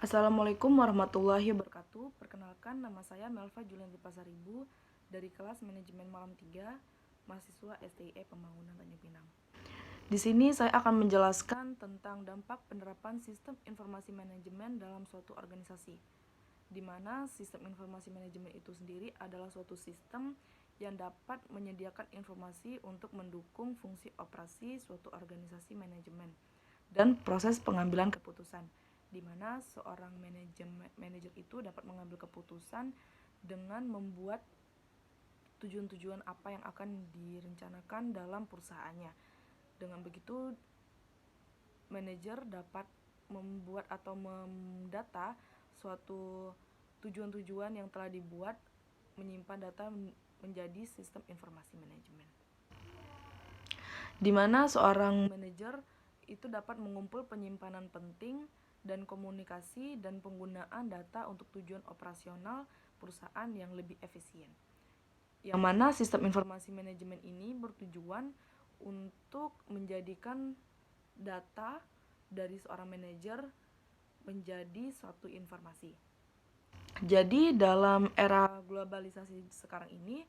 Assalamualaikum warahmatullahi wabarakatuh. Perkenalkan, nama saya Melva Julianti Pasaribu dari kelas Manajemen Malam 3, mahasiswa STIE Pembangunan Tanjung Pinang. Di sini saya akan menjelaskan tentang dampak penerapan sistem informasi manajemen dalam suatu organisasi, di mana sistem informasi manajemen itu sendiri adalah suatu sistem yang dapat menyediakan informasi untuk mendukung fungsi operasi suatu organisasi manajemen dan proses pengambilan keputusan, di mana seorang manajer itu dapat mengambil keputusan dengan membuat tujuan-tujuan apa yang akan direncanakan dalam perusahaannya. Dengan begitu, manajer dapat membuat atau mendata suatu tujuan-tujuan yang telah dibuat, menyimpan data menjadi sistem informasi manajemen, di mana seorang manajer itu dapat mengumpul penyimpanan penting dan komunikasi dan penggunaan data untuk tujuan operasional perusahaan yang lebih efisien. Yang mana sistem informasi manajemen ini bertujuan untuk menjadikan data dari seorang manajer menjadi suatu informasi. Jadi dalam era globalisasi sekarang ini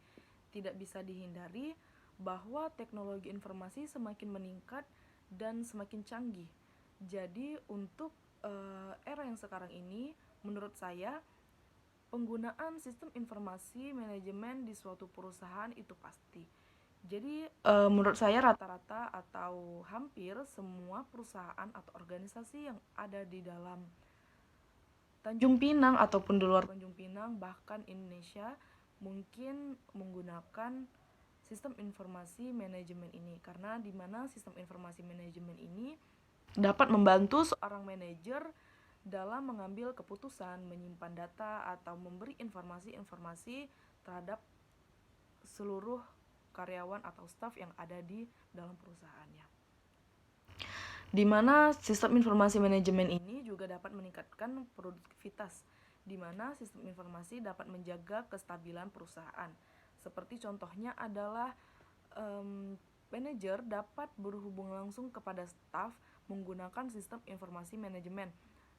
tidak bisa dihindari bahwa teknologi informasi semakin meningkat dan semakin canggih. Jadi untuk era yang sekarang ini, menurut saya penggunaan sistem informasi manajemen di suatu perusahaan itu pasti. Jadi menurut saya rata-rata atau hampir semua perusahaan atau organisasi yang ada di dalam Tanjung Pinang ataupun di luar Tanjung Pinang, bahkan Indonesia, mungkin menggunakan sistem informasi manajemen ini, karena di mana sistem informasi manajemen ini dapat membantu seorang manajer dalam mengambil keputusan, menyimpan data, atau memberi informasi-informasi terhadap seluruh karyawan atau staf yang ada di dalam perusahaannya. Di mana sistem informasi manajemen ini juga dapat meningkatkan produktivitas, di mana sistem informasi dapat menjaga kestabilan perusahaan. Seperti contohnya adalah manajer dapat berhubung langsung kepada staf menggunakan sistem informasi manajemen.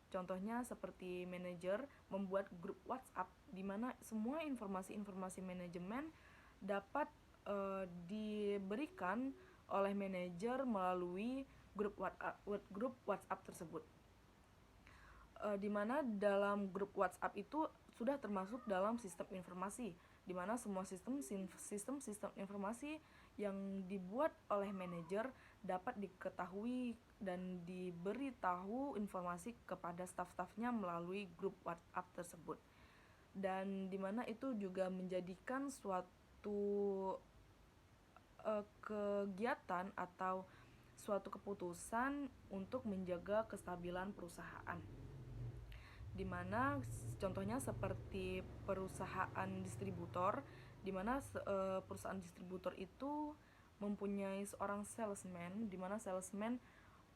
Contohnya seperti manajer membuat grup WhatsApp di mana semua informasi-informasi manajemen dapat diberikan oleh manajer melalui grup WhatsApp tersebut. Di mana dalam grup WhatsApp itu sudah termasuk dalam sistem informasi, di mana semua sistem informasi yang dibuat oleh manajer dapat diketahui dan diberitahu informasi kepada staf-stafnya melalui grup WhatsApp tersebut. Dan di mana itu juga menjadikan suatu kegiatan atau suatu keputusan untuk menjaga kestabilan perusahaan, di mana contohnya seperti perusahaan distributor, di mana perusahaan distributor itu mempunyai seorang salesman, di mana salesman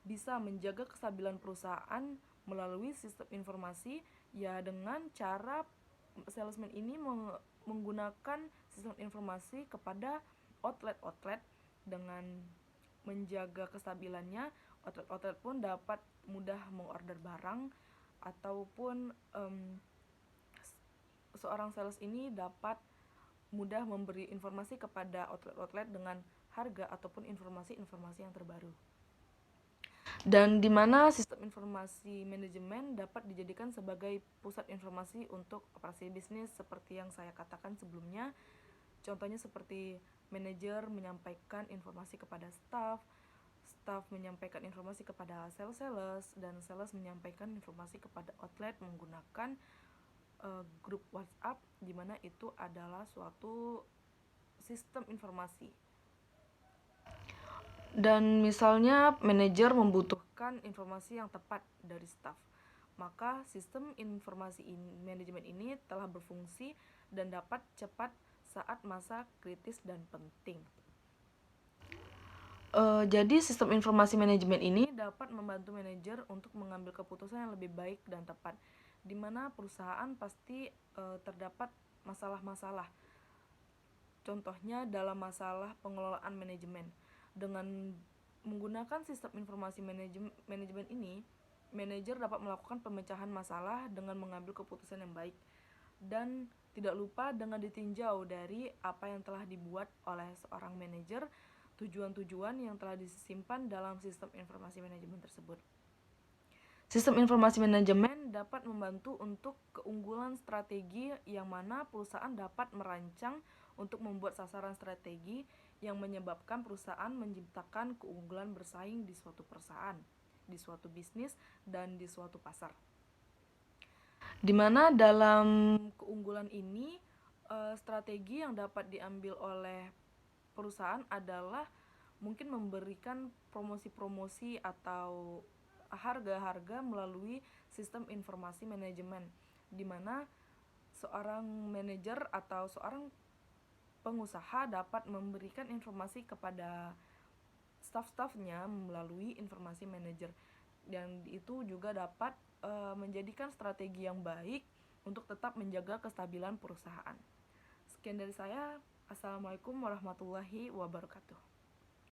bisa menjaga kestabilan perusahaan melalui sistem informasi, ya dengan cara salesman ini menggunakan sistem informasi kepada outlet dengan menjaga kestabilannya. Outlet pun dapat mudah mengorder barang, ataupun seorang sales ini dapat mudah memberi informasi kepada outlet dengan harga ataupun informasi-informasi yang terbaru. Dan di mana sistem informasi manajemen dapat dijadikan sebagai pusat informasi untuk operasi bisnis seperti yang saya katakan sebelumnya. Contohnya seperti manajer menyampaikan informasi kepada staff menyampaikan informasi kepada sales, dan sales menyampaikan informasi kepada outlet menggunakan grup WhatsApp, di mana itu adalah suatu sistem informasi. Dan misalnya manajer membutuhkan informasi yang tepat dari staff, maka sistem informasi manajemen ini telah berfungsi dan dapat cepat saat masa kritis dan penting. Jadi sistem informasi manajemen ini dapat membantu manajer untuk mengambil keputusan yang lebih baik dan tepat, di mana perusahaan pasti terdapat masalah-masalah. Contohnya dalam masalah pengelolaan manajemen. Dengan menggunakan sistem informasi manajemen ini, manajer dapat melakukan pemecahan masalah dengan mengambil keputusan yang baik, dan tidak lupa dengan ditinjau dari apa yang telah dibuat oleh seorang manajer, tujuan-tujuan yang telah disimpan dalam sistem informasi manajemen tersebut. Sistem informasi manajemen dapat membantu untuk keunggulan strategi yang mana perusahaan dapat merancang untuk membuat sasaran strategi yang menyebabkan perusahaan menciptakan keunggulan bersaing di suatu perusahaan, di suatu bisnis, dan di suatu pasar. Di mana dalam keunggulan ini, strategi yang dapat diambil oleh perusahaan adalah mungkin memberikan promosi-promosi atau harga-harga melalui sistem informasi manajemen, di mana seorang manajer atau seorang pengusaha dapat memberikan informasi kepada staf-stafnya melalui informasi manajer, dan itu juga dapat menjadikan strategi yang baik untuk tetap menjaga kestabilan perusahaan. Sekian dari saya. Assalamualaikum warahmatullahi wabarakatuh.